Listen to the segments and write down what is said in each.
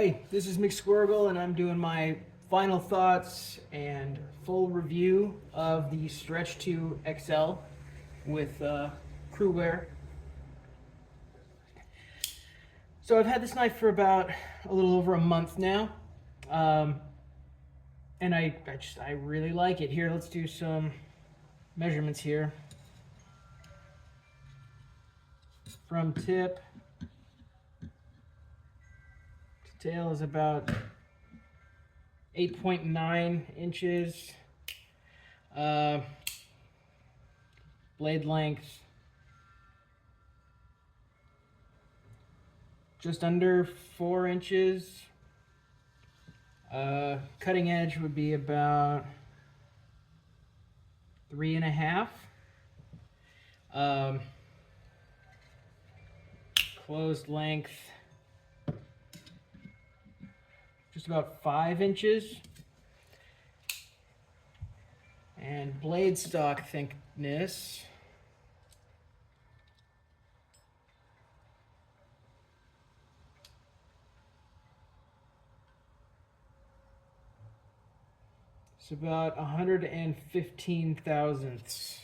Hey, this is McSquirgle, and I'm doing my final thoughts and full review of the Stretch 2 XL with CruWear. So I've had this knife for about a little over a month now, and I really like it. Here, let's do some measurements here. From tip to tail is about 8.9 inches. Blade length just under 4 inches. Cutting edge would be about 3.5. Closed length just about 5 inches. And blade stock thickness it's about 115 thousandths.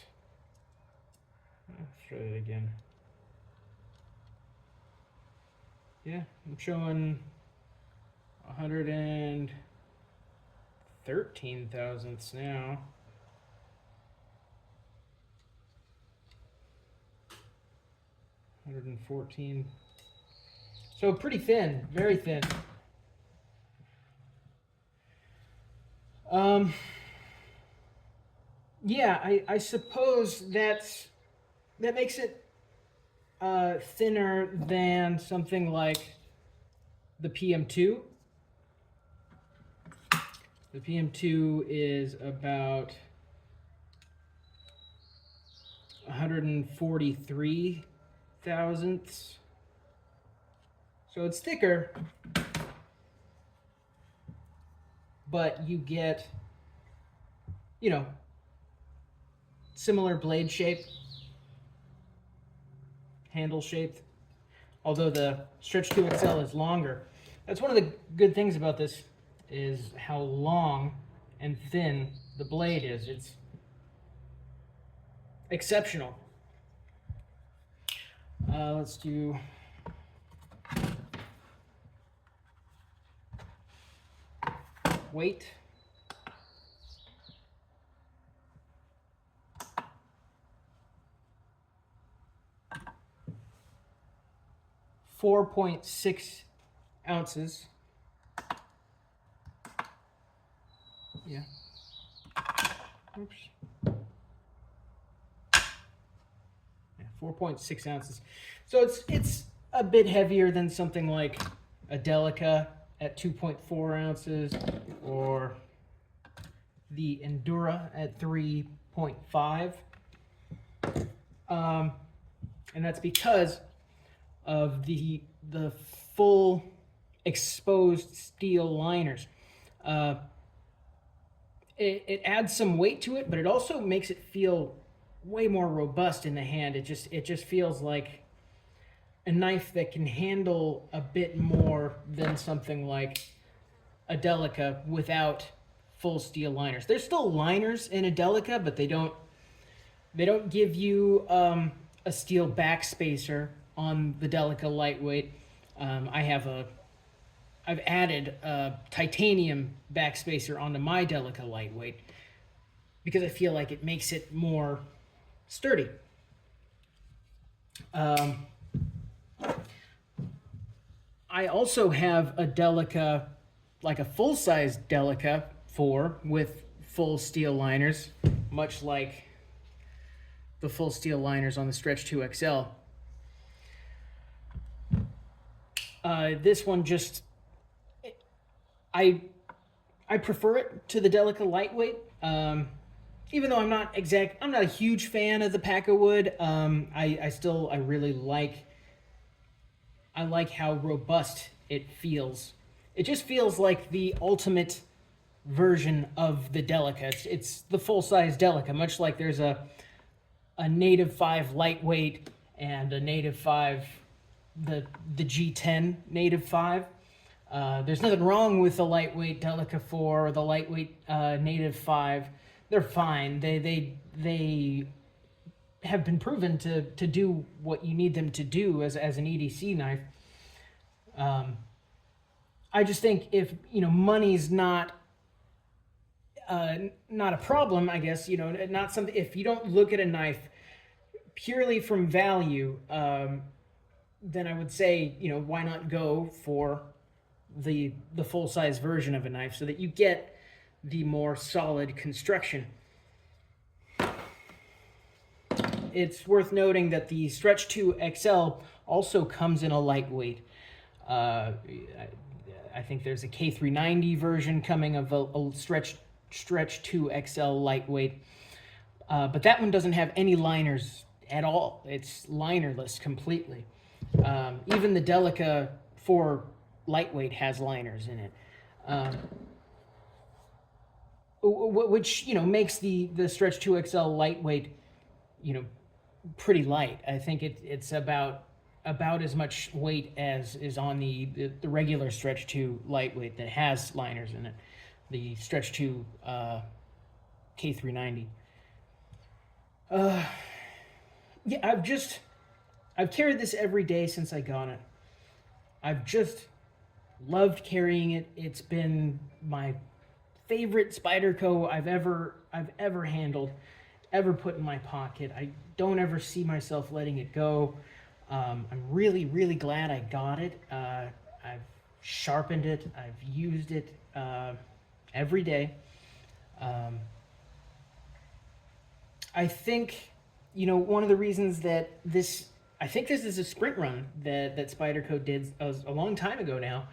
Let's try it again. Yeah, I'm showing 113 thousandths now. $114. So pretty thin, very thin. Yeah, I suppose that makes it thinner than something like the PM2. The PM2 is about 143 thousandths. So it's thicker, but you get, similar blade shape, handle shape, although the Stretch 2 XL is longer. That's one of the good things about this, is how long and thin the blade is. It's exceptional. Let's do weight. .6 ounces. Yeah. Oops. Yeah, 4.6 ounces. So it's a bit heavier than something like a Delica at 2.4 ounces, or the Endura at 3.5. And that's because of the full exposed steel liners. It adds some weight to it, but it also makes it feel way more robust in the hand. It just feels like a knife that can handle a bit more than something like a Delica without full steel liners. There's still liners in a Delica, but they don't give you a steel backspacer on the Delica lightweight. I've added a titanium backspacer onto my Delica lightweight because I feel like it makes it more sturdy. I also have a Delica, like a full-size Delica 4 with full steel liners, much like the full steel liners on the Stretch 2 XL. This one just, I prefer it to the Delica lightweight. Even though I'm not a huge fan of the Pack-A-Wood. I really like how robust it feels. It just feels like the ultimate version of the Delica. It's the full-size Delica, much like there's a Native 5 lightweight and a Native 5, the G10 Native 5. There's nothing wrong with the lightweight Delica 4 or the lightweight Native 5. They're fine. They have been proven to do what you need them to do as an EDC knife. I just think if money's not a problem, I guess not something. If you don't look at a knife purely from value, then I would say why not go for the full-size version of a knife so that you get the more solid construction. It's worth noting that the Stretch 2 XL also comes in a lightweight. I think there's a K390 version coming of a Stretch 2 XL lightweight, but that one doesn't have any liners at all. It's linerless completely. Even the Delica 4 lightweight has liners in it, which makes the Stretch 2 XL lightweight pretty light. I think it's about as much weight as is on the regular Stretch 2 lightweight that has liners in it, the Stretch 2 K390. Yeah, I've carried this every day since I got it. I've just loved carrying it. It's been my favorite Spyderco I've ever handled, ever put in my pocket. I don't ever see myself letting it go. I'm really, really glad I got it. I've sharpened it. I've used it every day. I think, one of the reasons that I think this is a sprint run that Spyderco did a long time ago now,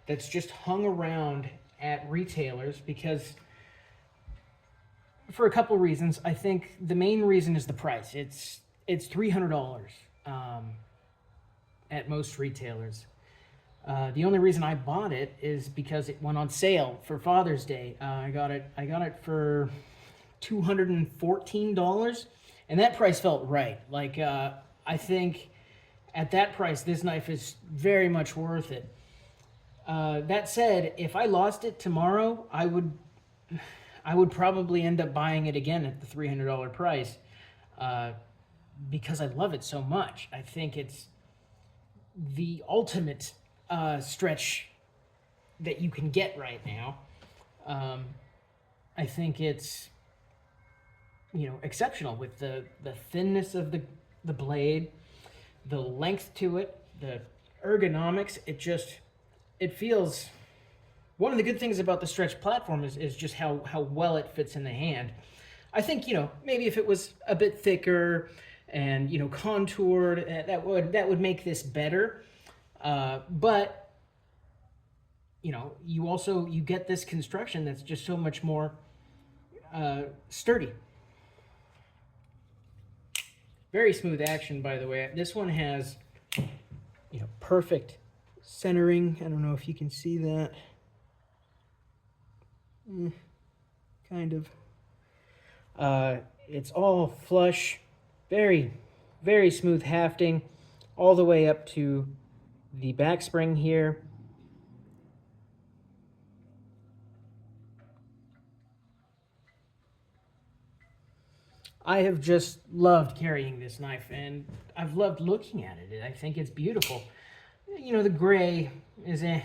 that's just hung around at retailers because, for a couple reasons. I think the main reason is the price. It's $300 at most retailers. The only reason I bought it is because it went on sale for Father's Day. I got it for $214, and that price felt right. Like, I think at that price, this knife is very much worth it. That said, if I lost it tomorrow, I would probably end up buying it again at the $300 price, because I love it so much. I think it's the ultimate stretch that you can get right now. I think it's exceptional with the thinness of the blade, the length to it, the ergonomics. It feels. One of the good things about the Stretch platform is just how well it fits in the hand. I think maybe if it was a bit thicker and contoured, that would make this better. But you get this construction that's just so much more sturdy. Very smooth action, by the way. This one has perfect centering. I don't know if you can see that. Kind of. It's all flush, very, very smooth hafting, all the way up to the back spring here. I have just loved carrying this knife, and I've loved looking at it. I think it's beautiful. The gray is it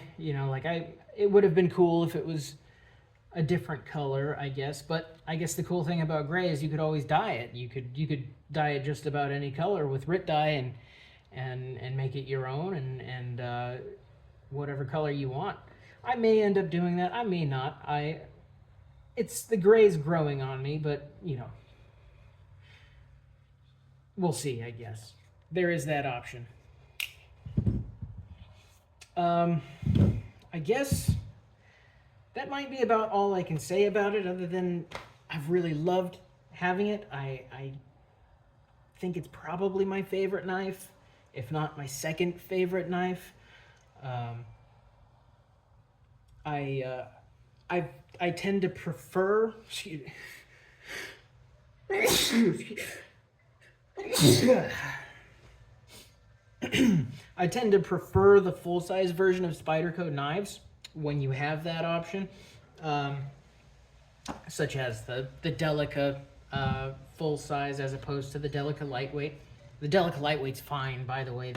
would have been cool if it was a different color, I guess. But I guess the cool thing about gray is you could always dye it. You could dye it just about any color with Rit dye and make it your own and whatever color you want. I may end up doing that. I may not. It's the gray's growing on me, but we'll see. I guess there is that option. I guess that might be about all I can say about it, other than I've really loved having it. I think it's probably my favorite knife, if not my second favorite knife. I tend to prefer. I tend to prefer the full-size version of Spyderco knives when you have that option, um, such as the Delica full size as opposed to the Delica lightweight. The Delica lightweight's fine, by the way.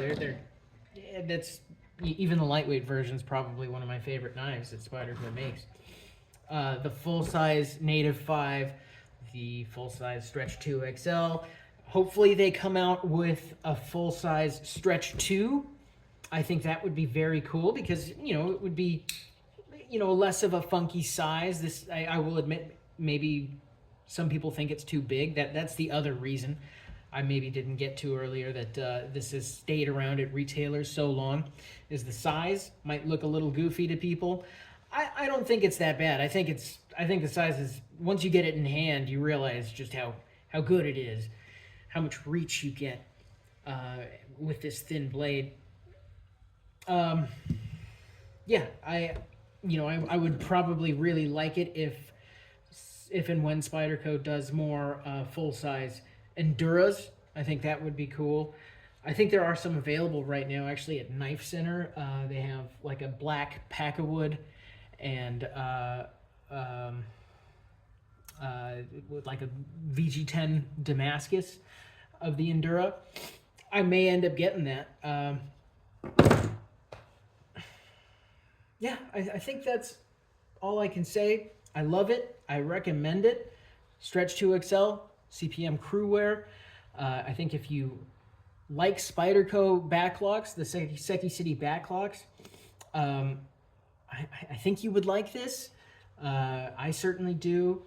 That's even the lightweight version is probably one of my favorite knives that Spyderco makes. The full-size Native 5, the full-size Stretch 2 XL. Hopefully they come out with a full-size Stretch 2. I think that would be very cool because, you know, it would be, you know, less of a funky size. This, I will admit, maybe some people think it's too big. That's the other reason I maybe didn't get to earlier, that this has stayed around at retailers so long, is the size might look a little goofy to people. I don't think it's that bad. I think the size is, once you get it in hand, you realize just how good it is, how much reach you get with this thin blade. Yeah, I would probably really like it if and when Spyderco does more full-size Enduras. I think that would be cool. I think there are some available right now, actually, at Knife Center. They have like a black Packawood and with like a VG10 Damascus of the Endura. I may end up getting that. Yeah, I think that's all I can say. I love it. I recommend it. Stretch 2 XL, CPM CruWear. I think if you like Spyderco backlocks, the Seki City backlocks, I think you would like this. I certainly do.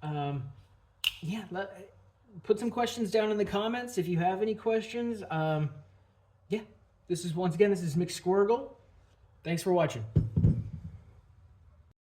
Yeah, put some questions down in the comments if you have any questions. Yeah, this is Mick Squirgle. Thanks for watching.